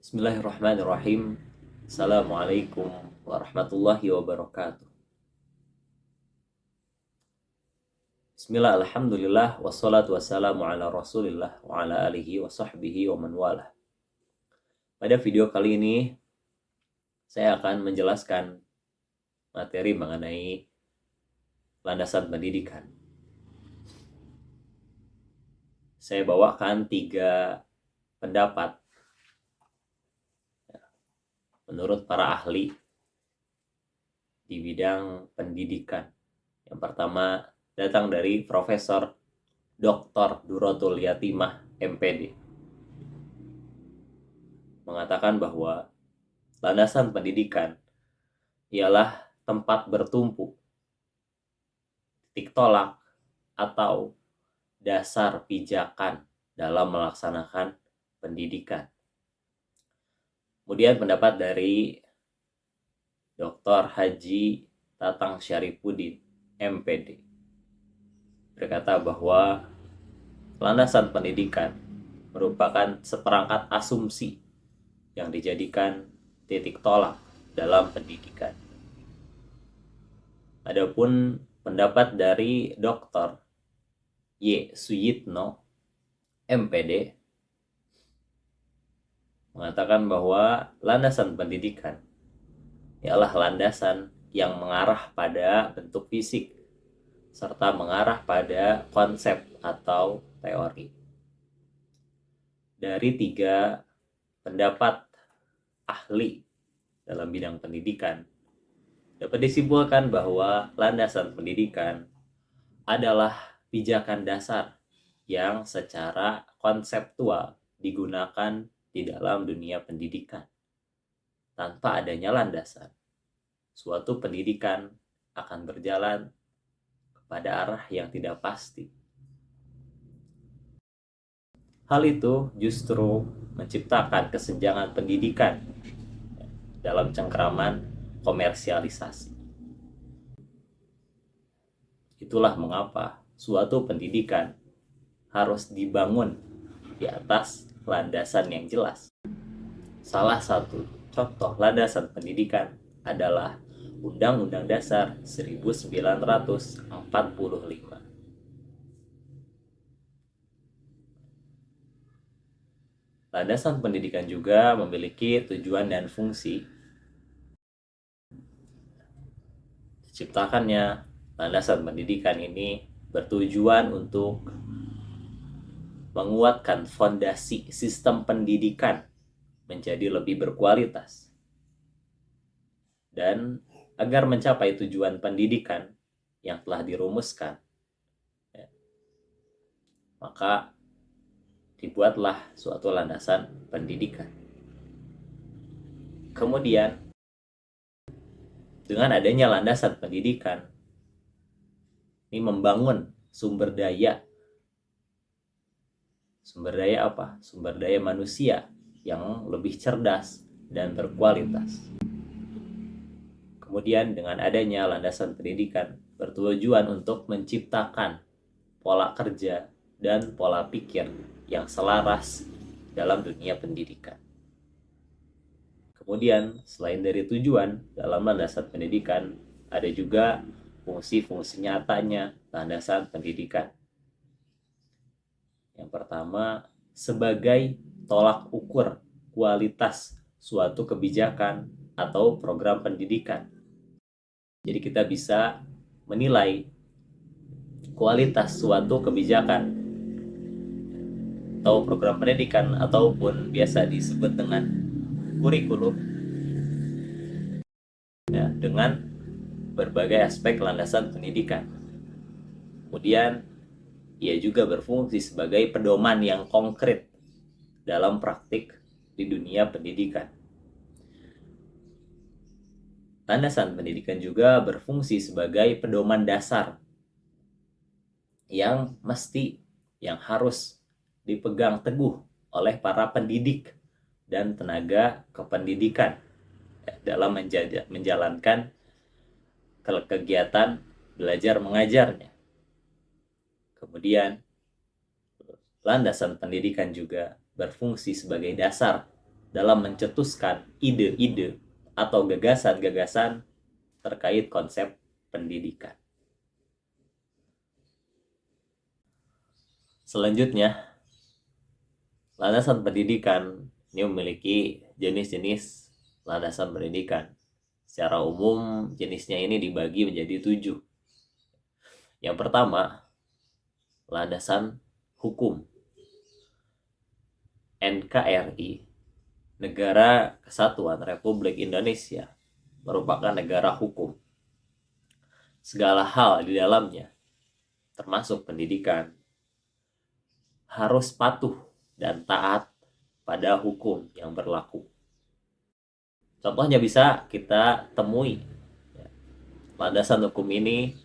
Bismillahirrahmanirrahim. Assalamualaikum warahmatullahi wabarakatuh. Bismillah, alhamdulillah, wassalatu wassalamu ala rasulillah wa ala alihi wa sahbihi wa man walah. Pada video kali ini, saya akan menjelaskan materi mengenai landasan pendidikan. Saya bawakan 3 pendapat menurut para ahli di bidang pendidikan. Yang pertama datang dari Profesor Dr. Duratul Yatimah, MPD. Mengatakan bahwa landasan pendidikan ialah tempat bertumpu, titik tolak, atau dasar pijakan dalam melaksanakan pendidikan. Kemudian pendapat dari Dr. Haji Tatang Syarifuddin, MPD, berkata bahwa landasan pendidikan merupakan seperangkat asumsi yang dijadikan titik tolak dalam pendidikan. Adapun pendapat dari Dr. Y. Suyitno, MPD, mengatakan bahwa landasan pendidikan ialah landasan yang mengarah pada bentuk fisik serta mengarah pada konsep atau teori. Dari 3 pendapat ahli dalam bidang pendidikan, dapat disimpulkan bahwa landasan pendidikan adalah pijakan dasar yang secara konseptual digunakan di dalam dunia pendidikan. Tanpa adanya landasan, suatu pendidikan akan berjalan pada arah yang tidak pasti. Hal itu justru menciptakan kesenjangan pendidikan dalam cengkraman komersialisasi. Itulah mengapa suatu pendidikan harus dibangun di atas landasan yang jelas. Salah satu contoh landasan pendidikan adalah Undang-Undang Dasar 1945. Landasan pendidikan juga memiliki tujuan dan fungsi. Diciptakannya landasan pendidikan ini bertujuan untuk menguatkan fondasi sistem pendidikan menjadi lebih berkualitas. Dan agar mencapai tujuan pendidikan yang telah dirumuskan, maka dibuatlah suatu landasan pendidikan. Kemudian, dengan adanya landasan pendidikan, ini membangun sumber daya. Sumber daya apa? Sumber daya manusia yang lebih cerdas dan berkualitas. Kemudian dengan adanya landasan pendidikan bertujuan untuk menciptakan pola kerja dan pola pikir yang selaras dalam dunia pendidikan. Kemudian selain dari tujuan dalam landasan pendidikan, ada juga fungsi-fungsi nyatanya landasan pendidikan. Yang pertama, sebagai tolak ukur kualitas suatu kebijakan atau program pendidikan. Jadi kita bisa menilai kualitas suatu kebijakan atau program pendidikan ataupun biasa disebut dengan kurikulum ya, dengan berbagai aspek landasan pendidikan. Kemudian ia juga berfungsi sebagai pedoman yang konkret dalam praktik di dunia pendidikan. Landasan pendidikan juga berfungsi sebagai pedoman dasar yang harus dipegang teguh oleh para pendidik dan tenaga kependidikan dalam menjalankan kegiatan belajar mengajarnya. Kemudian landasan pendidikan juga berfungsi sebagai dasar dalam mencetuskan ide-ide atau gagasan-gagasan terkait konsep pendidikan. Selanjutnya, landasan pendidikan ini memiliki jenis-jenis landasan pendidikan. Secara umum, jenisnya ini dibagi menjadi 7. Yang pertama, landasan hukum. NKRI, Negara Kesatuan Republik Indonesia, merupakan negara hukum. Segala hal di dalamnya, termasuk pendidikan, harus patuh dan taat pada hukum yang berlaku. Contohnya bisa kita temui landasan hukum ini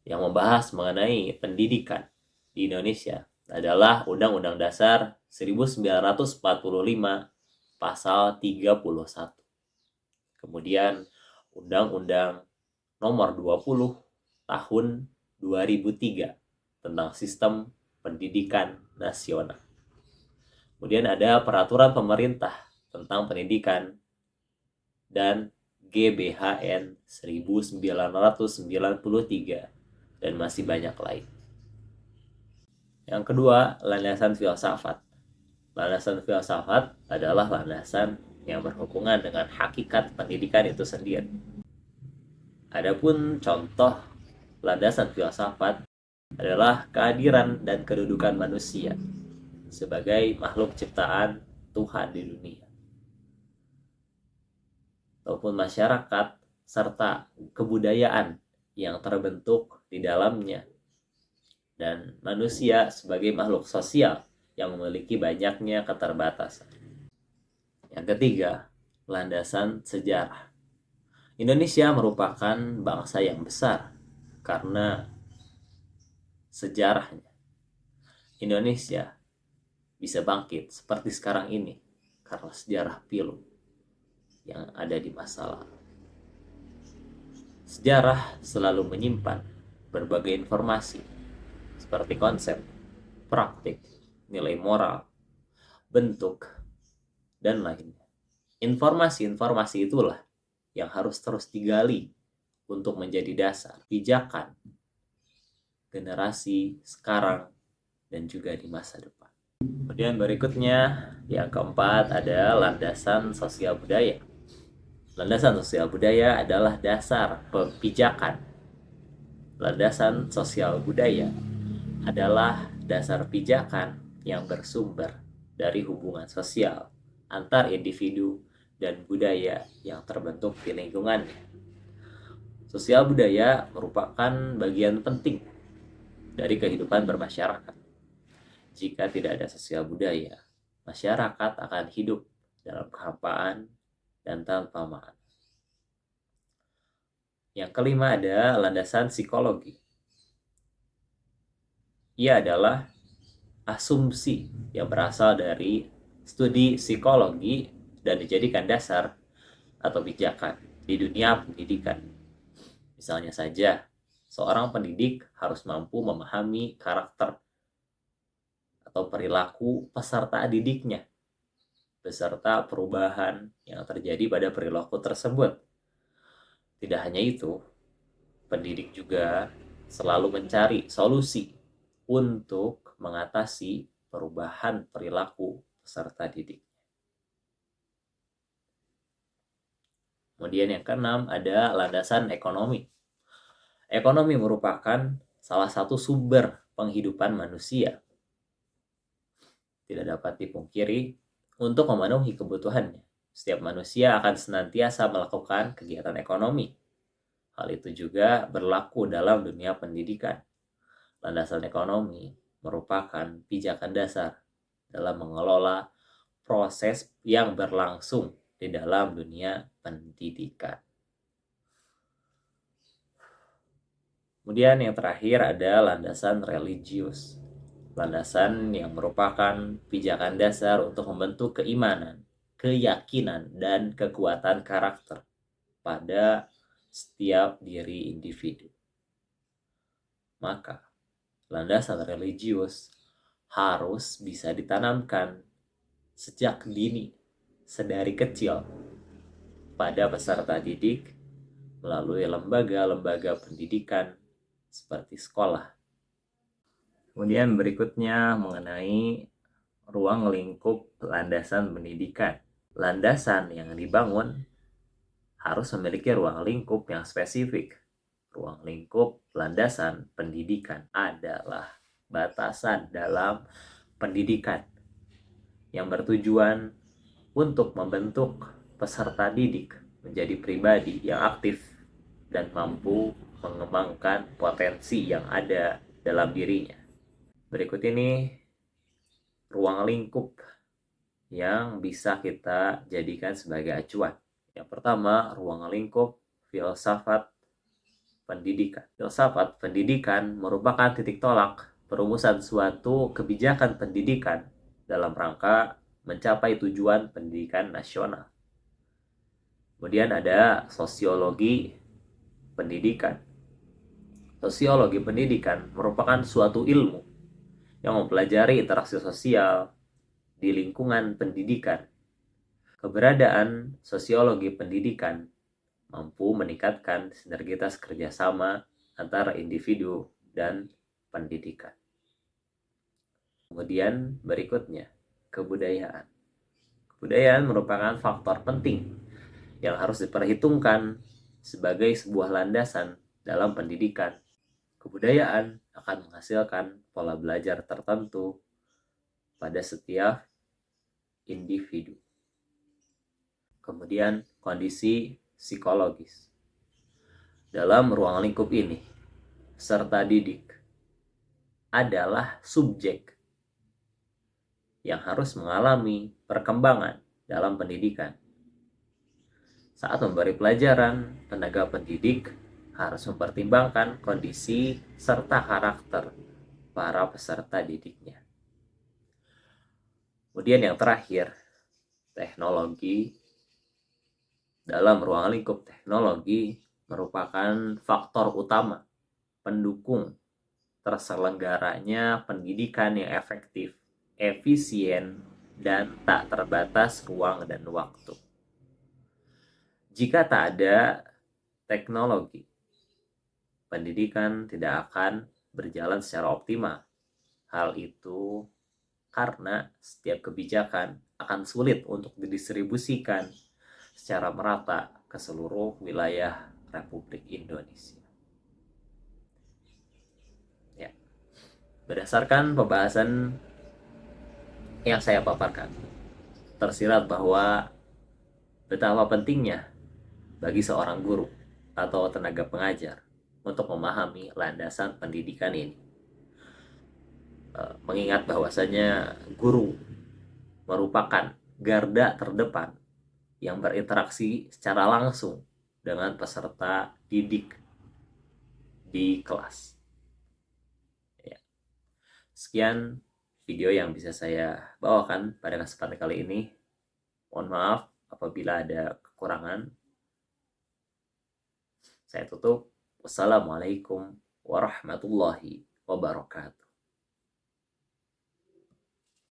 yang membahas mengenai pendidikan di Indonesia adalah Undang-Undang Dasar 1945 pasal 31. Kemudian Undang-Undang Nomor 20 tahun 2003 tentang Sistem Pendidikan Nasional. Kemudian ada Peraturan Pemerintah tentang Pendidikan dan GBHN 1993 dan masih banyak lain. Yang kedua, landasan filsafat. Landasan filsafat adalah landasan yang berhubungan dengan hakikat pendidikan itu sendiri. Adapun contoh landasan filsafat adalah kehadiran dan kedudukan manusia sebagai makhluk ciptaan Tuhan di dunia, ataupun masyarakat serta kebudayaan yang terbentuk di dalamnya, dan manusia sebagai makhluk sosial yang memiliki banyaknya keterbatasan. Yang ketiga, landasan sejarah. Indonesia merupakan bangsa yang besar karena sejarahnya. Indonesia bisa bangkit seperti sekarang ini karena sejarah pilu yang ada di masa lalu. Sejarah selalu menyimpan berbagai informasi seperti konsep, praktik, nilai moral, bentuk, dan lainnya. Informasi-informasi itulah yang harus terus digali untuk menjadi dasar pijakan generasi sekarang dan juga di masa depan. Kemudian berikutnya, yang keempat ada landasan sosial budaya. Landasan sosial budaya adalah dasar pijakan. Landasan sosial budaya adalah dasar pijakan yang bersumber dari hubungan sosial antar individu dan budaya yang terbentuk di lingkungannya. Sosial budaya merupakan bagian penting dari kehidupan bermasyarakat. Jika tidak ada sosial budaya, masyarakat akan hidup dalam kehampaan dan tanpa makna. Yang kelima ada landasan psikologi. Ia adalah asumsi yang berasal dari studi psikologi dan dijadikan dasar atau pijakan di dunia pendidikan. Misalnya saja, seorang pendidik harus mampu memahami karakter atau perilaku peserta didiknya, beserta perubahan yang terjadi pada perilaku tersebut. Tidak hanya itu, pendidik juga selalu mencari solusi untuk mengatasi perubahan perilaku peserta didik. Kemudian yang keenam ada landasan ekonomi. Ekonomi merupakan salah satu sumber penghidupan manusia. Tidak dapat dipungkiri, untuk memenuhi kebutuhannya, setiap manusia akan senantiasa melakukan kegiatan ekonomi. Hal itu juga berlaku dalam dunia pendidikan. Landasan ekonomi merupakan pijakan dasar dalam mengelola proses yang berlangsung di dalam dunia pendidikan. Kemudian yang terakhir ada landasan religius. Landasan yang merupakan pijakan dasar untuk membentuk keimanan, keyakinan, dan kekuatan karakter pada setiap diri individu. Maka, landasan religius harus bisa ditanamkan sejak dini, sedari kecil, pada peserta didik melalui lembaga-lembaga pendidikan seperti sekolah. Kemudian berikutnya mengenai ruang lingkup landasan pendidikan. Landasan yang dibangun harus memiliki ruang lingkup yang spesifik. Ruang lingkup landasan pendidikan adalah batasan dalam pendidikan yang bertujuan untuk membentuk peserta didik menjadi pribadi yang aktif dan mampu mengembangkan potensi yang ada dalam dirinya. Berikut ini ruang lingkup yang bisa kita jadikan sebagai acuan. Yang pertama, ruang lingkup filsafat pendidikan. Filsafat pendidikan merupakan titik tolak perumusan suatu kebijakan pendidikan dalam rangka mencapai tujuan pendidikan nasional. Kemudian ada sosiologi pendidikan. Sosiologi pendidikan merupakan suatu ilmu yang mempelajari interaksi sosial di lingkungan pendidikan. Keberadaan sosiologi pendidikan mampu meningkatkan sinergitas kerjasama antara individu dan pendidikan. Kemudian berikutnya, kebudayaan. Kebudayaan merupakan faktor penting yang harus diperhitungkan sebagai sebuah landasan dalam pendidikan. Kebudayaan akan menghasilkan pola belajar tertentu pada setiap individu. Kemudian kondisi psikologis. Dalam ruang lingkup ini, peserta didik adalah subjek yang harus mengalami perkembangan dalam pendidikan. Saat memberi pelajaran, tenaga pendidik harus mempertimbangkan kondisi serta karakter para peserta didiknya. Kemudian yang terakhir, teknologi. Dalam ruang lingkup teknologi merupakan faktor utama pendukung terselenggaranya pendidikan yang efektif, efisien, dan tak terbatas ruang dan waktu. Jika tak ada teknologi, pendidikan tidak akan berjalan secara optimal. Hal itu karena setiap kebijakan akan sulit untuk didistribusikan secara merata ke seluruh wilayah Republik Indonesia. Ya, berdasarkan pembahasan yang saya paparkan, tersirat bahwa betapa pentingnya bagi seorang guru atau tenaga pengajar untuk memahami landasan pendidikan ini. Mengingat bahwasanya guru merupakan garda terdepan yang berinteraksi secara langsung dengan peserta didik di kelas. Ya. Sekian video yang bisa saya bawakan pada kesempatan kali ini. Mohon maaf apabila ada kekurangan. Saya tutup. Wassalamualaikum warahmatullahi wabarakatuh.